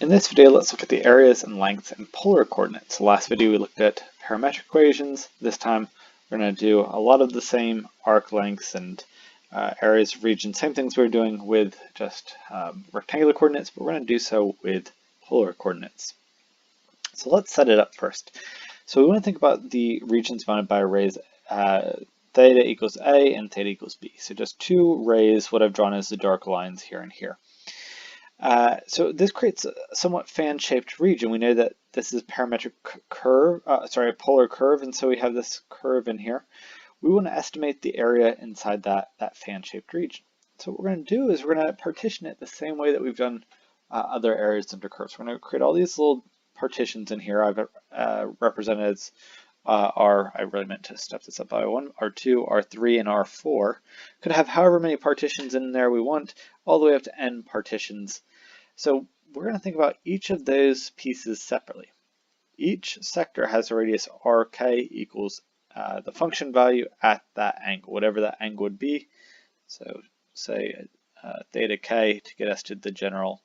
In this video, let's look at the areas and lengths and polar coordinates. Last video we looked at parametric equations. This time we're going to do a lot of the same arc lengths and areas of region, same things we were doing with just rectangular coordinates, but we're going to do so with polar coordinates. So let's set it up first. So we want to think about the regions bounded by arrays theta equals A and theta equals B. So just two rays, what I've drawn as the dark lines here and here. So this creates a somewhat fan-shaped region. We know that this is a parametric curve, a polar curve, and so we have this curve in here. We want to estimate the area inside that fan-shaped region. So what we're going to do is we're going to partition it the same way that we've done other areas under curves. We're going to create all these little partitions in here. I've represented as I really meant to step this up by R1, R2, R3, and R4. Could have however many partitions in there we want, all the way up to n partitions. So we're going to think about each of those pieces separately. Each sector has a radius rk equals the function value at that angle, whatever that angle would be. So say theta k to get us to the general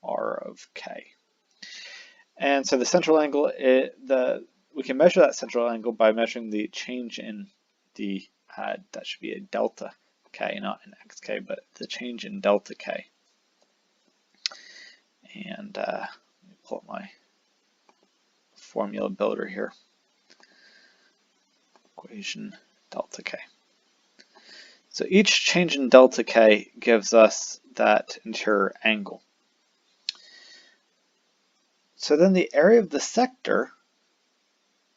r of k. And so the central angle, we can measure that central angle by measuring the change in the, that should be a delta k, not an xk, but the change in delta k. And let me pull up my formula builder here. Equation delta k. So each change in delta k gives us that interior angle. So then the area of the sector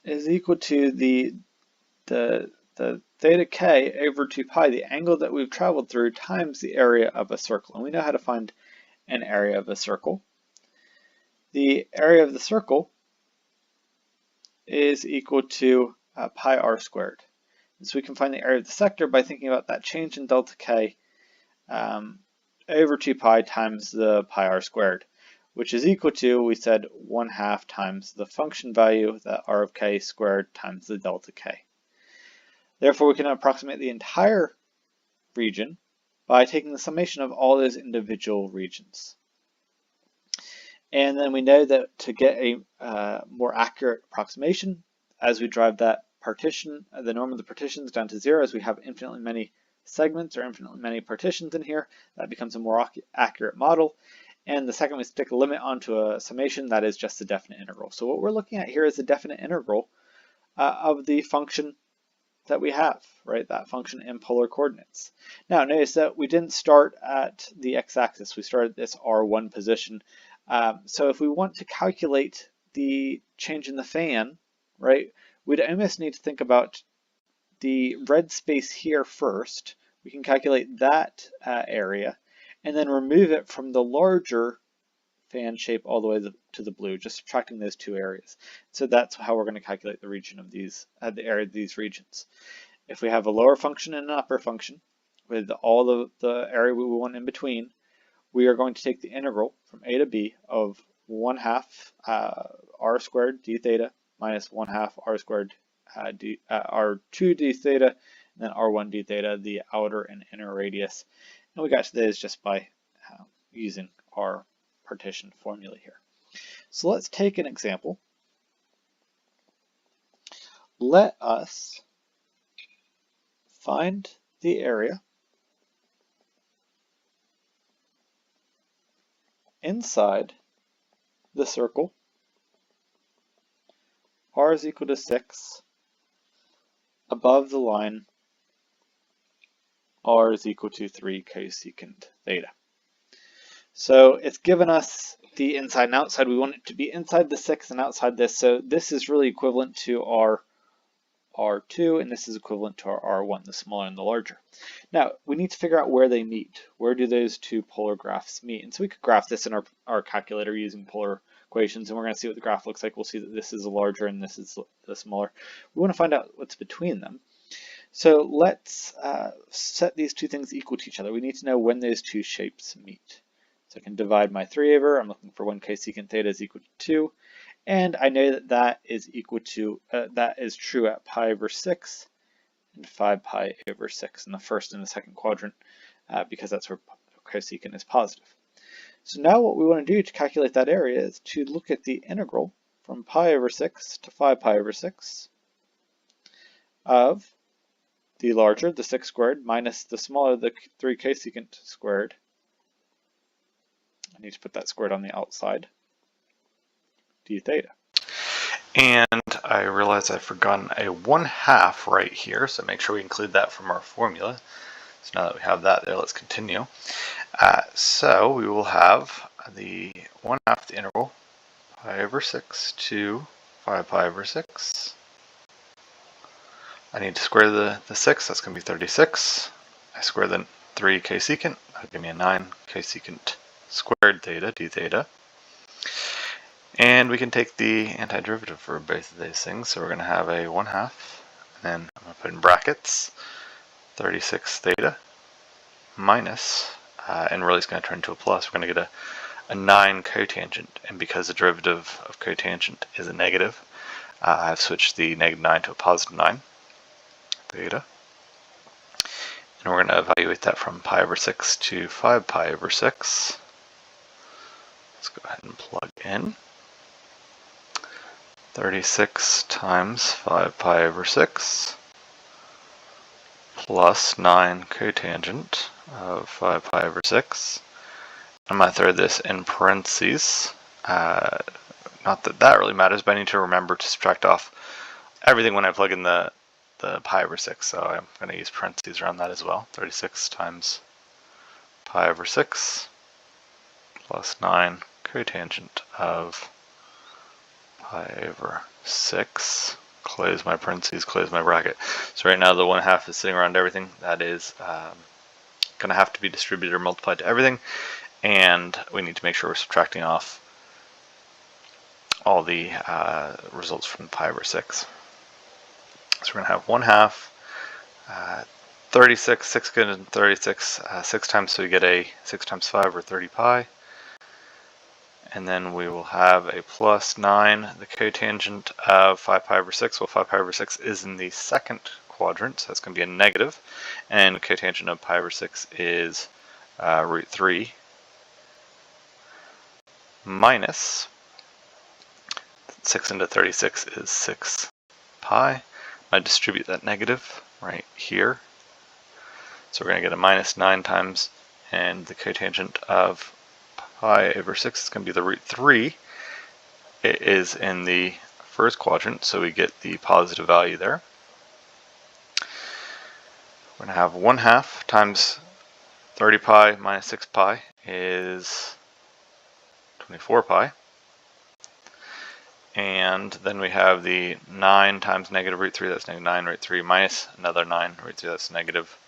is equal to the theta k over 2 pi, the angle that we've traveled through, times the area of a circle. And we know how to find an area of a circle. The area of the circle is equal to pi r squared. And so we can find the area of the sector by thinking about that change in delta k over 2 pi times the pi r squared, which is equal to, we said, 1/2 times the function value, that r of k squared, times the delta k. Therefore, we can approximate the entire region by taking the summation of all those individual regions. And then we know that to get a more accurate approximation, as we drive that partition, the norm of the partitions down to 0, as we have infinitely many segments or infinitely many partitions in here, that becomes a more accurate model. And the second we stick a limit onto a summation, that is just a definite integral. So what we're looking at here is a definite integral of the function that we have, right? That function in polar coordinates. Now notice that we didn't start at the x-axis. We started at this R1 position. So if we want to calculate the change in the fan, right, we'd almost need to think about the red space here first. We can calculate that area and then remove it from the larger fan shape all the way to the blue, just subtracting those two areas. So that's how we're going to calculate the region of these, the area of these regions. If we have a lower function and an upper function with all the area we want in between, we are going to take the integral from a to b of 1/2 r squared d theta minus 1/2 r squared r2 d theta, and then r1 d theta, the outer and inner radius. And we got to this just by using our partition formula here. So let's take an example. Let us find the area inside the circle r is equal to 6 above the line r is equal to 3 cosecant theta. So it's given us the inside and outside. We want it to be inside the 6 and outside this. So this is really equivalent to our R2, and this is equivalent to our R1, the smaller and the larger. Now, we need to figure out where they meet. Where do those two polar graphs meet? And so we could graph this in our calculator using polar equations, and we're going to see what the graph looks like. We'll see that this is the larger and this is the smaller. We want to find out what's between them. So let's set these two things equal to each other. We need to know when those two shapes meet. So I can divide my 3 over. I'm looking for when cosecant theta is equal to 2. And I know that that is equal to, that is true at pi over 6 and 5 pi over 6 in the first and the second quadrant, because that's where cosecant is positive. So now what we want to do to calculate that area is to look at the integral from pi over 6 to 5 pi over 6 of the larger, the 6 squared, minus the smaller, the 3 cosecant squared. I need to put that squared on the outside, d theta. And I realize I've forgotten a 1/2 right here, so make sure we include that from our formula. So now that we have that there, let's continue. So we will have the 1/2 the integral pi over 6 to 5 pi over 6. I need to square the 6, that's going to be 36. I square the 3 cosecant, that'll give me a 9 cosecant squared theta, d theta. And we can take the antiderivative for both of these things. So we're going to have a 1/2, and then I'm going to put in brackets 36 theta minus, and really it's going to turn into a plus. We're going to get a 9 cotangent, and because the derivative of cotangent is a negative, I've switched the -9 to a +9 theta. And we're going to evaluate that from pi over 6 to 5 pi over 6. Let's go ahead and plug in. 36 times 5 pi over 6 plus 9 cotangent of 5 pi over 6. I'm going to throw this in parentheses. Not that that really matters, but I need to remember to subtract off everything when I plug in the pi over 6. So I'm going to use parentheses around that as well. 36 times pi over 6 plus 9 cotangent of pi over 6, close my parentheses, close my bracket. So right now the 1/2 is sitting around everything. That is going to have to be distributed or multiplied to everything, and we need to make sure we're subtracting off all the results from pi over 6. So we're going to have 1/2, 36, 6 good and 36, 6 times, so we get a 6 times 5 or 30 pi. And then we will have a plus 9, the cotangent of 5 pi over 6. Well, 5 pi over 6 is in the second quadrant, so that's going to be a negative. And the cotangent of pi over 6 is root 3 minus 6 into 36 is 6 pi. I distribute that negative right here. So we're going to get a minus 9 times, and the cotangent of pi over 6 is going to be the root 3. It is in the first quadrant, so we get the positive value there. We're going to have 1/2 times 30 pi minus 6 pi is 24 pi. And then we have the 9 times negative root 3, that's negative 9 root 3, minus another 9 root 3, that's negative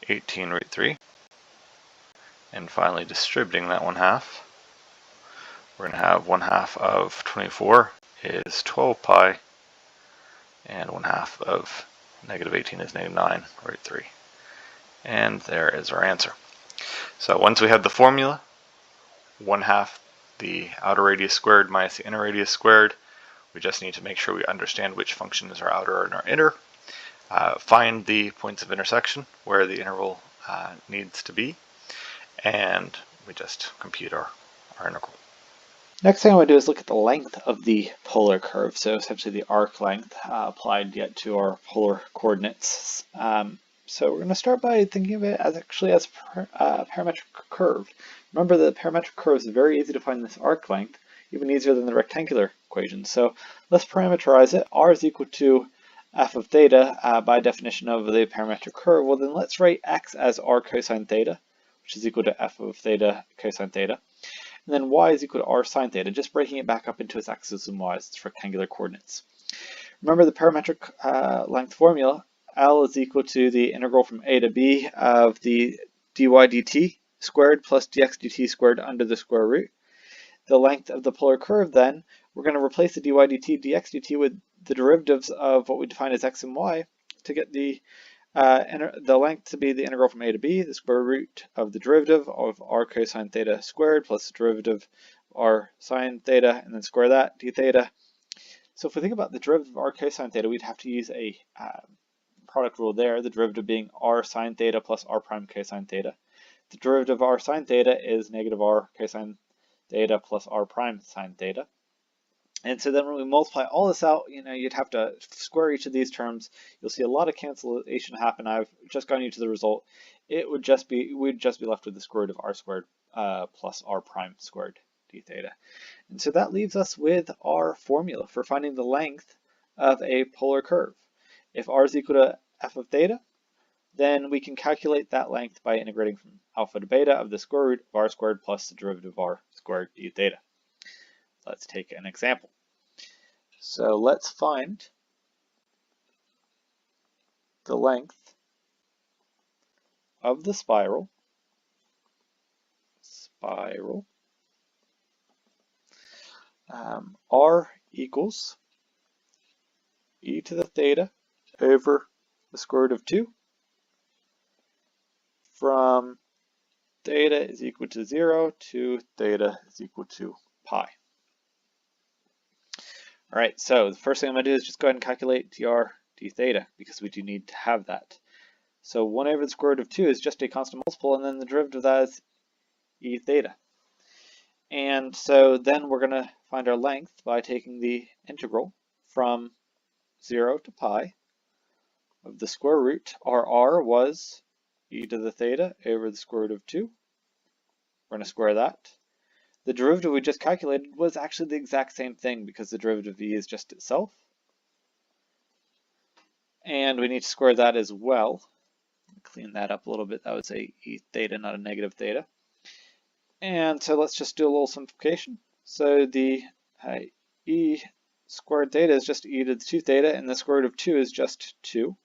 18 root 3. And finally distributing that 1/2, we're going to have 1/2 of 24 is 12 pi, and 1/2 of negative 18 is negative 9 root 3. And there is our answer. So once we have the formula, 1/2 the outer radius squared minus the inner radius squared, we just need to make sure we understand which function is our outer and our inner. Find the points of intersection where the integral needs to be, and we just compute our integral. Next thing I want to do is look at the length of the polar curve, so essentially the arc length applied yet to our polar coordinates. So we're going to start by thinking of it as a parametric curve. Remember that the parametric curve is very easy to find this arc length, even easier than the rectangular equation. So let's parameterize it. R is equal to f of theta by definition of the parametric curve. Well, then let's write x as r cosine theta, which is equal to f of theta cosine theta. And then y is equal to r sine theta, just breaking it back up into its x's and y's, its rectangular coordinates. Remember the parametric length formula. L is equal to the integral from a to b of the dy dt squared plus dx dt squared under the square root. The length of the polar curve, then, we're going to replace the dy dt dx dt with the derivatives of what we define as x and y to get the length to be the integral from a to b, the square root of the derivative of r cosine theta squared plus the derivative of r sine theta, and then square that, d theta. So if we think about the derivative of r cosine theta, we'd have to use a product rule there, the derivative being r sine theta plus r prime cosine theta. the derivative of r sine theta is negative r cosine theta plus r prime sine theta. And so then when we multiply all this out, you'd have to square each of these terms. You'll see a lot of cancellation happen. I've just gotten you to the result. We'd just be left with the square root of r squared plus r prime squared d theta. And so that leaves us with our formula for finding the length of a polar curve. If r is equal to f of theta, then we can calculate that length by integrating from alpha to beta of the square root of r squared plus the derivative of r squared d theta. Let's take an example. So let's find the length of the spiral r equals e to the theta over the square root of 2 from theta is equal to 0 to theta is equal to pi. All right, so the first thing I'm going to do is just go ahead and calculate dr d theta because we do need to have that. So 1 over the square root of 2 is just a constant multiple, and then the derivative of that is e theta. And so then we're going to find our length by taking the integral from 0 to pi of the square root. Our r was e to the theta over the square root of 2. We're going to square that. The derivative we just calculated was actually the exact same thing because the derivative of e is just itself. And we need to square that as well. Clean that up a little bit. That was a e theta, not a negative theta. And so let's just do a little simplification. So the e squared theta is just e to the 2 theta, and the square root of 2 is just 2.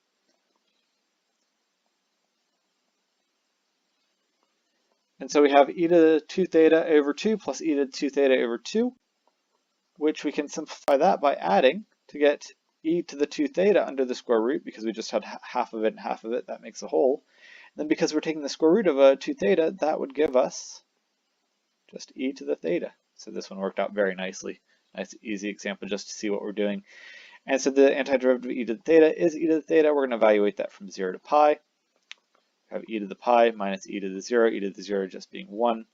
And so we have e to the 2 theta over 2 plus e to the 2 theta over 2, which we can simplify that by adding to get e to the 2 theta under the square root, because we just had half of it and half of it, that makes a whole. And then because we're taking the square root of a 2 theta, that would give us just e to the theta. So this one worked out very nicely. Nice easy example just to see what we're doing. And so the antiderivative of e to the theta is e to the theta. We're going to evaluate that from 0 to pi. We have e to the pi minus e to the 0, e to the 0 just being 1.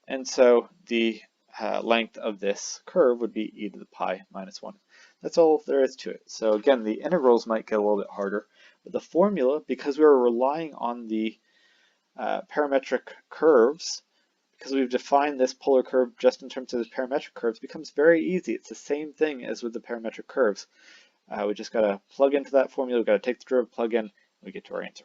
And so the length of this curve would be e to the pi minus 1. That's all there is to it. So again, the integrals might get a little bit harder, but the formula, because we were relying on the parametric curves, because we've defined this polar curve just in terms of the parametric curves, becomes very easy. It's the same thing as with the parametric curves. We just got to plug into that formula, we've got to take the derivative, plug in, we get to our answer.